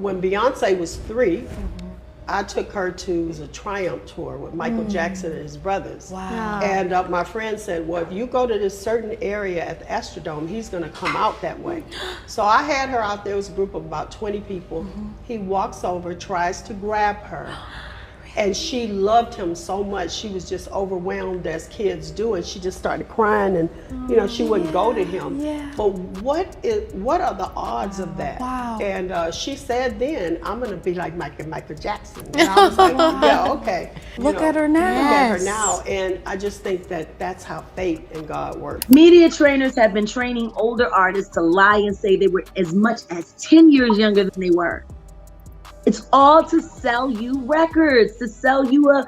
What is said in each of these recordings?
when Beyonce was 3, I took her to a Triumph tour with Michael Jackson and his brothers. Wow. And my friend said, well, if you go to this certain area at the Astrodome, he's gonna come out that way. So I had her out there. It was a group of about 20 people. He walks over, tries to grab her. And she loved him so much, she was just overwhelmed as kids do, and she just started crying, and you know, she wouldn't go to him. But what are the odds of that? Wow. And she said then, I'm gonna be like Michael Jackson. And I was like, yeah, okay. Look at her now. Look at her now. And I just think that that's how fate and God work. Media trainers have been training older artists to lie and say they were as much as 10 years younger than they were. It's all to sell you records, to sell you a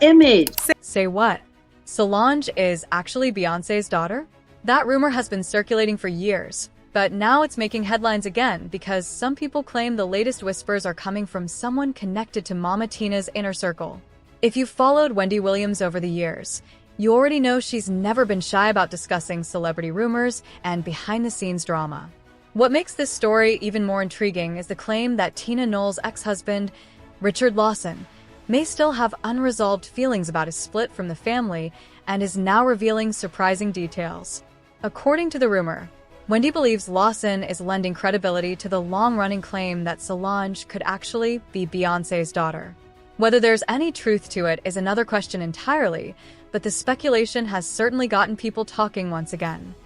image. Say what? Solange is actually Beyonce's daughter? That rumor has been circulating for years, but now it's making headlines again because some people claim the latest whispers are coming from someone connected to Mama Tina's inner circle. If you've followed Wendy Williams over the years, you already know she's never been shy about discussing celebrity rumors and behind-the-scenes drama. What makes this story even more intriguing is the claim that Tina Knowles' ex-husband, Richard Lawson, may still have unresolved feelings about his split from the family and is now revealing surprising details. According to the rumor, Wendy believes Lawson is lending credibility to the long-running claim that Solange could actually be Beyoncé's daughter. Whether there's any truth to it is another question entirely, but the speculation has certainly gotten people talking once again.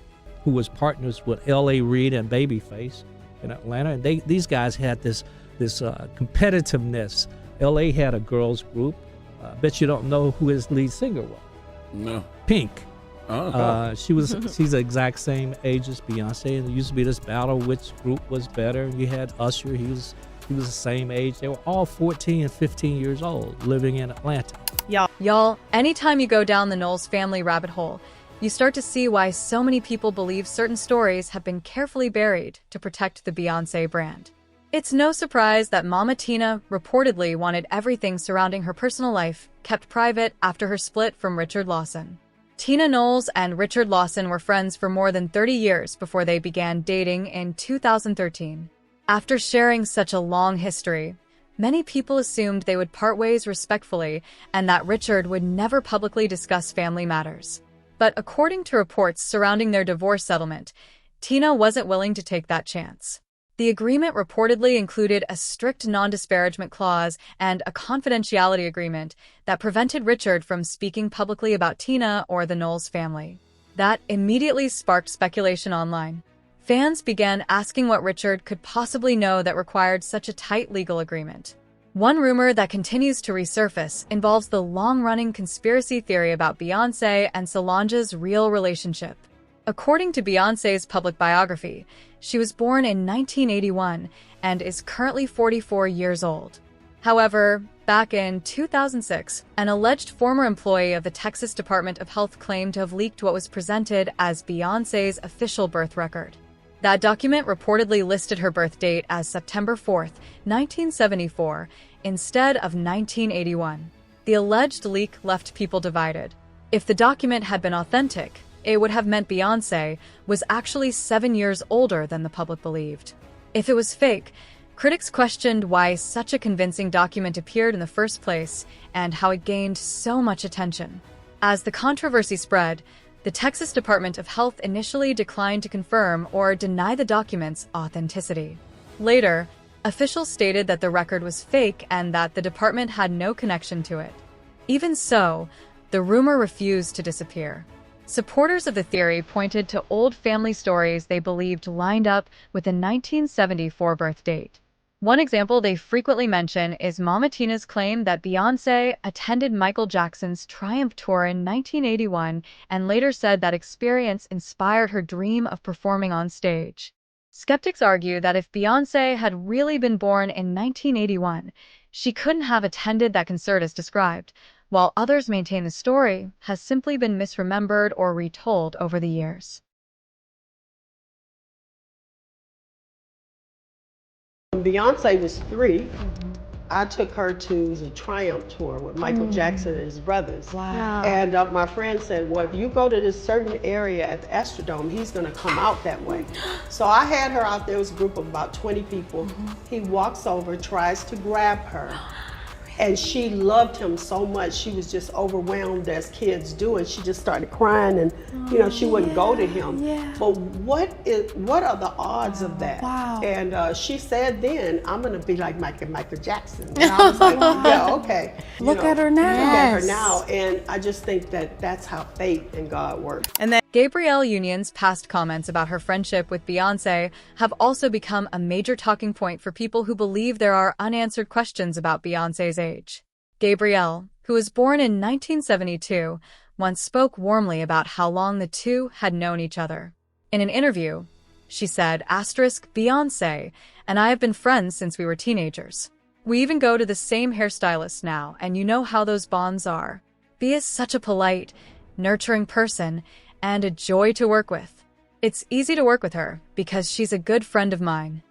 Who was partners with L.A. Reid and Babyface in Atlanta. And these guys had this competitiveness. L.A. had a girls group. I bet you don't know who his lead singer was. No. Pink. Oh. She's the exact same age as Beyonce. And there used to be this battle which group was better. You had Usher. He was the same age. They were all 14 and 15 years old living in Atlanta. Y'all, anytime you go down the Knowles family rabbit hole, you start to see why so many people believe certain stories have been carefully buried to protect the Beyoncé brand. It's no surprise that Mama Tina reportedly wanted everything surrounding her personal life kept private after her split from Richard Lawson. Tina Knowles and Richard Lawson were friends for more than 30 years before they began dating in 2013. After sharing such a long history, many people assumed they would part ways respectfully and that Richard would never publicly discuss family matters. But according to reports surrounding their divorce settlement, Tina wasn't willing to take that chance. The agreement reportedly included a strict non-disparagement clause and a confidentiality agreement that prevented Richard from speaking publicly about Tina or the Knowles family. That immediately sparked speculation online. Fans began asking what Richard could possibly know that required such a tight legal agreement. One rumor that continues to resurface involves the long-running conspiracy theory about Beyoncé and Solange's real relationship. According to Beyoncé's public biography, she was born in 1981 and is currently 44 years old. However, back in 2006, an alleged former employee of the Texas Department of Health claimed to have leaked what was presented as Beyoncé's official birth record. That document reportedly listed her birth date as September 4th, 1974, instead of 1981. The alleged leak left people divided. If the document had been authentic, it would have meant Beyoncé was actually 7 years older than the public believed. If it was fake, critics questioned why such a convincing document appeared in the first place and how it gained so much attention. As the controversy spread, the Texas Department of Health initially declined to confirm or deny the document's authenticity. Later, officials stated that the record was fake and that the department had no connection to it. Even so, the rumor refused to disappear. Supporters of the theory pointed to old family stories they believed lined up with the 1974 birth date. One example they frequently mention is Mama Tina's claim that Beyoncé attended Michael Jackson's Triumph tour in 1981 and later said that experience inspired her dream of performing on stage. Skeptics argue that if Beyoncé had really been born in 1981, she couldn't have attended that concert as described, while others maintain the story has simply been misremembered or retold over the years. When Beyonce was 3, I took her to the Triumph tour with Michael Jackson and his brothers. Wow. And my friend said, well, if you go to this certain area at the Astrodome, he's gonna come out that way. So I had her out there. It was a group of about 20 people. He walks over, tries to grab her. And she loved him so much, she was just overwhelmed as kids do, and she just started crying, and you know, she wouldn't go to him. But what are the odds of that? Wow. And she said then, I'm gonna be like Michael Jackson. And I was like, yeah, okay. You Look know, at her now. Look at her now. And I just think that that's how fate and God work. And then Gabrielle Union's past comments about her friendship with Beyoncé have also become a major talking point for people who believe there are unanswered questions about Beyoncé's age. Gabrielle, who was born in 1972, once spoke warmly about how long the two had known each other. In an interview, she said, Beyoncé and I have been friends since we were teenagers. We even go to the same hairstylist now, and you know how those bonds are. Bea is such a polite, nurturing person, and a joy to work with. It's easy to work with her because she's a good friend of mine.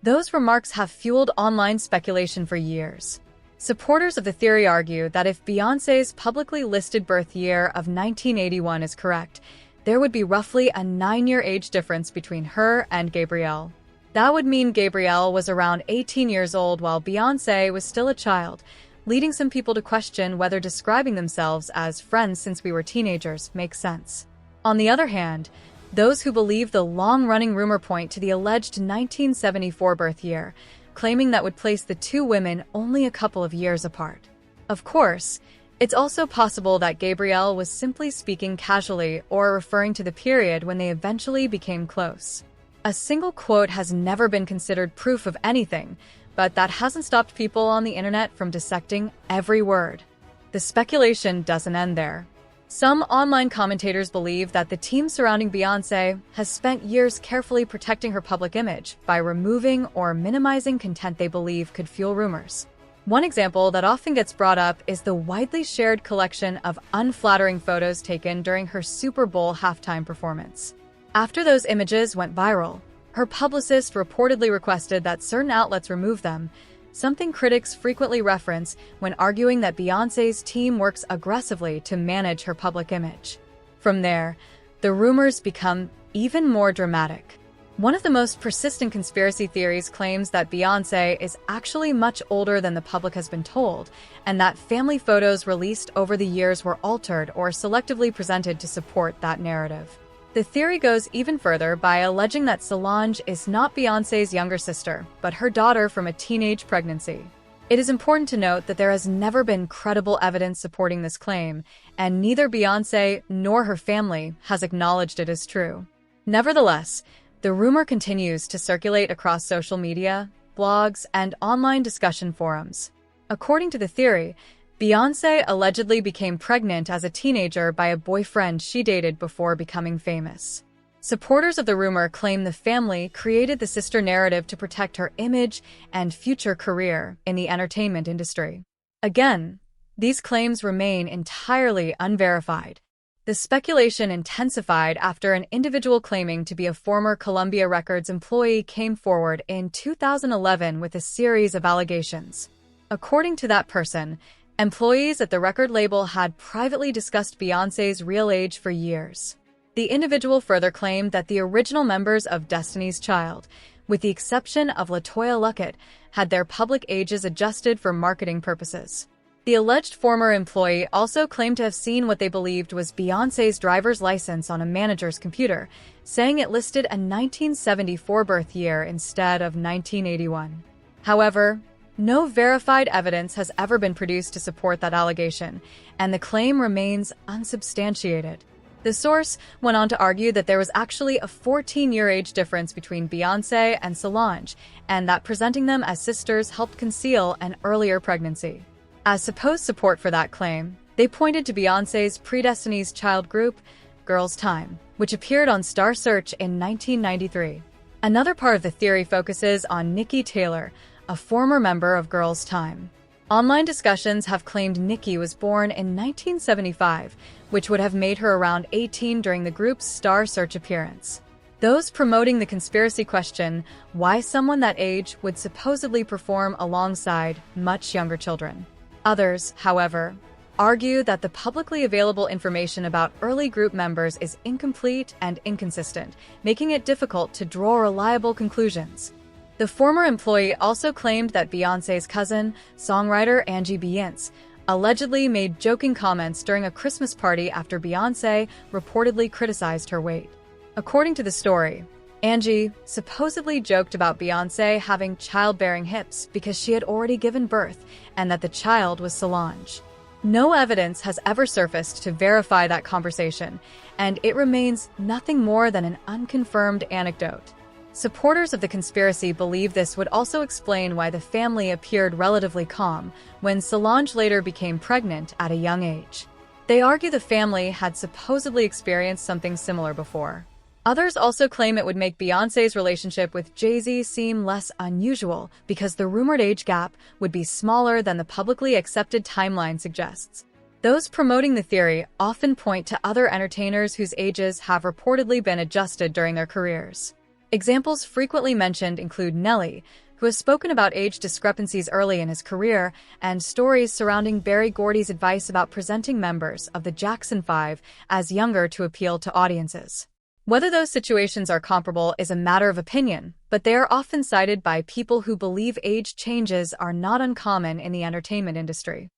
Those remarks have fueled online speculation for years. Supporters of the theory argue that if Beyoncé's publicly listed birth year of 1981 is correct, there would be roughly a 9-year age difference between her and Gabrielle. That would mean Gabrielle was around 18 years old while Beyoncé was still a child, leading some people to question whether describing themselves as friends since we were teenagers makes sense. On the other hand, those who believe the long-running rumor point to the alleged 1974 birth year, claiming that would place the two women only a couple of years apart. Of course, it's also possible that Gabrielle was simply speaking casually or referring to the period when they eventually became close. A single quote has never been considered proof of anything, but that hasn't stopped people on the internet from dissecting every word. The speculation doesn't end there. Some online commentators believe that the team surrounding Beyoncé has spent years carefully protecting her public image by removing or minimizing content they believe could fuel rumors. One example that often gets brought up is the widely shared collection of unflattering photos taken during her Super Bowl halftime performance. After those images went viral, her publicist reportedly requested that certain outlets remove them, something critics frequently reference when arguing that Beyoncé's team works aggressively to manage her public image. From there, the rumors become even more dramatic. One of the most persistent conspiracy theories claims that Beyoncé is actually much older than the public has been told, and that family photos released over the years were altered or selectively presented to support that narrative. The theory goes even further by alleging that Solange is not Beyoncé's younger sister, but her daughter from a teenage pregnancy. It is important to note that there has never been credible evidence supporting this claim, and neither Beyoncé nor her family has acknowledged it as true. Nevertheless, the rumor continues to circulate across social media, blogs, and online discussion forums. According to the theory, Beyoncé allegedly became pregnant as a teenager by a boyfriend she dated before becoming famous. Supporters of the rumor claim the family created the sister narrative to protect her image and future career in the entertainment industry. Again, these claims remain entirely unverified. The speculation intensified after an individual claiming to be a former Columbia Records employee came forward in 2011 with a series of allegations. According to that person, employees at the record label had privately discussed Beyoncé's real age for years. The individual further claimed that the original members of Destiny's Child, with the exception of LaToya Luckett, had their public ages adjusted for marketing purposes. The alleged former employee also claimed to have seen what they believed was Beyoncé's driver's license on a manager's computer, saying it listed a 1974 birth year instead of 1981. However, no verified evidence has ever been produced to support that allegation, and the claim remains unsubstantiated. The source went on to argue that there was actually a 14-year age difference between Beyoncé and Solange, and that presenting them as sisters helped conceal an earlier pregnancy. As supposed support for that claim, they pointed to Beyoncé's pre-Destiny's Child group, Girls' Tyme, which appeared on Star Search in 1993. Another part of the theory focuses on Nikki Taylor, a former member of Girls' Tyme. Online discussions have claimed Nikki was born in 1975, which would have made her around 18 during the group's Star Search appearance. Those promoting the conspiracy question why someone that age would supposedly perform alongside much younger children. Others, however, argue that the publicly available information about early group members is incomplete and inconsistent, making it difficult to draw reliable conclusions. The former employee also claimed that Beyoncé's cousin, songwriter Angie Beyonce, allegedly made joking comments during a Christmas party after Beyoncé reportedly criticized her weight. According to the story, Angie supposedly joked about Beyoncé having childbearing hips because she had already given birth and that the child was Solange. No evidence has ever surfaced to verify that conversation, and it remains nothing more than an unconfirmed anecdote. Supporters of the conspiracy believe this would also explain why the family appeared relatively calm when Solange later became pregnant at a young age. They argue the family had supposedly experienced something similar before. Others also claim it would make Beyoncé's relationship with Jay-Z seem less unusual because the rumored age gap would be smaller than the publicly accepted timeline suggests. Those promoting the theory often point to other entertainers whose ages have reportedly been adjusted during their careers. Examples frequently mentioned include Nelly, who has spoken about age discrepancies early in his career, and stories surrounding Berry Gordy's advice about presenting members of the Jackson 5 as younger to appeal to audiences. Whether those situations are comparable is a matter of opinion, but they are often cited by people who believe age changes are not uncommon in the entertainment industry.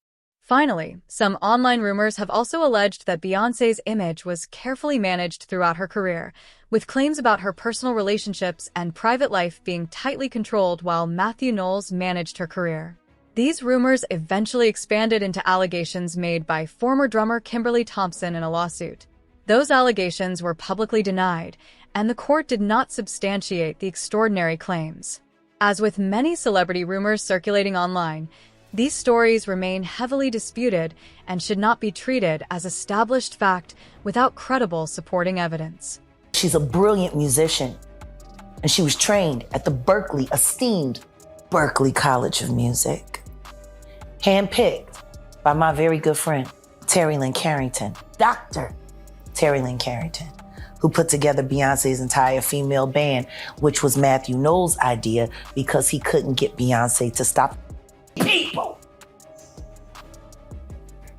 Finally, some online rumors have also alleged that Beyoncé's image was carefully managed throughout her career, with claims about her personal relationships and private life being tightly controlled while Matthew Knowles managed her career. These rumors eventually expanded into allegations made by former drummer Kimberly Thompson in a lawsuit. Those allegations were publicly denied, and the court did not substantiate the extraordinary claims. As with many celebrity rumors circulating online, these stories remain heavily disputed and should not be treated as established fact without credible supporting evidence. She's a brilliant musician, and she was trained at the esteemed Berklee College of Music. Handpicked by my very good friend, Terry Lynn Carrington, Dr. Terry Lynn Carrington, who put together Beyonce's entire female band, which was Matthew Knowles' idea because he couldn't get Beyonce to stop people.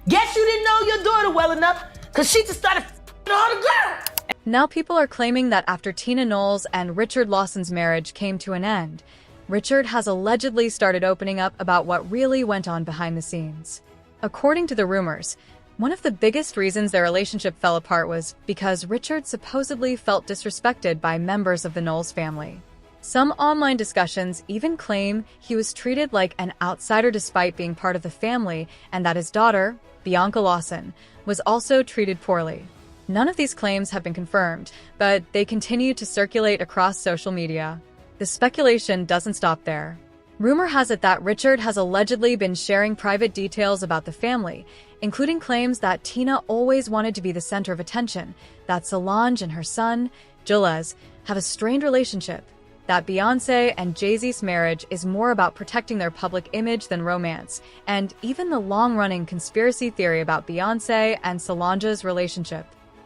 Guess you didn't know your daughter well enough because she just started all the girls. Now people are claiming that after Tina Knowles and Richard Lawson's marriage came to an end, Richard has allegedly started opening up about what really went on behind the scenes. According to the rumors, one of the biggest reasons their relationship fell apart was because Richard supposedly felt disrespected by members of the Knowles family. Some online discussions even claim he was treated like an outsider despite being part of the family, and that his daughter, Bianca Lawson, was also treated poorly. None of these claims have been confirmed, but they continue to circulate across social media. The speculation doesn't stop there. Rumor has it that Richard has allegedly been sharing private details about the family, including claims that Tina always wanted to be the center of attention, that Solange and her son, Jules, have a strained relationship, that Beyoncé and Jay-Z's marriage is more about protecting their public image than romance, and even the long-running conspiracy theory about Beyoncé and Solange's relationship.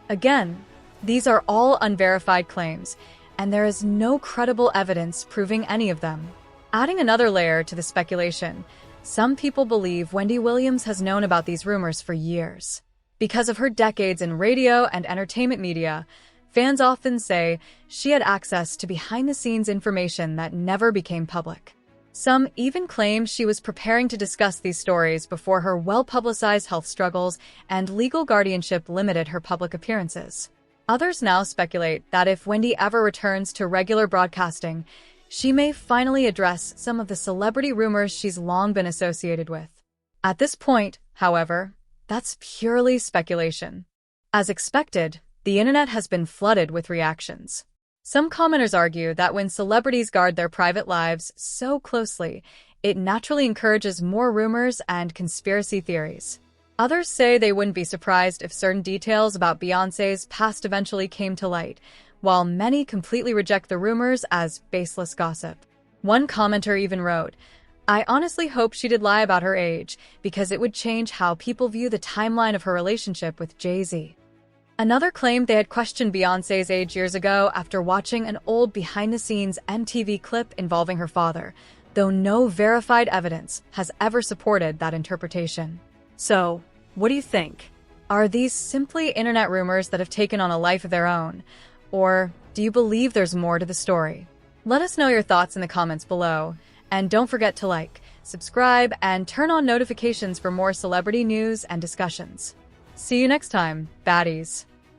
Again, these are all unverified claims, and there is no credible evidence proving any of them. Adding another layer to the speculation, some people believe Wendy Williams has known about these rumors for years. Because of her decades in radio and entertainment media, fans often say she had access to behind-the-scenes information that never became public. Some even claim she was preparing to discuss these stories before her well-publicized health struggles and legal guardianship limited her public appearances. Others now speculate that if Wendy ever returns to regular broadcasting, she may finally address some of the celebrity rumors she's long been associated with. At this point, however, that's purely speculation. As expected, the internet has been flooded with reactions. Some commenters argue that when celebrities guard their private lives so closely, it naturally encourages more rumors and conspiracy theories. Others say they wouldn't be surprised if certain details about Beyoncé's past eventually came to light, while many completely reject the rumors as baseless gossip. One commenter even wrote, "I honestly hope she did lie about her age, because it would change how people view the timeline of her relationship with Jay-Z." Another claimed they had questioned Beyoncé's age years ago after watching an old behind-the-scenes MTV clip involving her father, though no verified evidence has ever supported that interpretation. So, what do you think? Are these simply internet rumors that have taken on a life of their own? Or do you believe there's more to the story? Let us know your thoughts in the comments below. And don't forget to like, subscribe, and turn on notifications for more celebrity news and discussions. See you next time, baddies.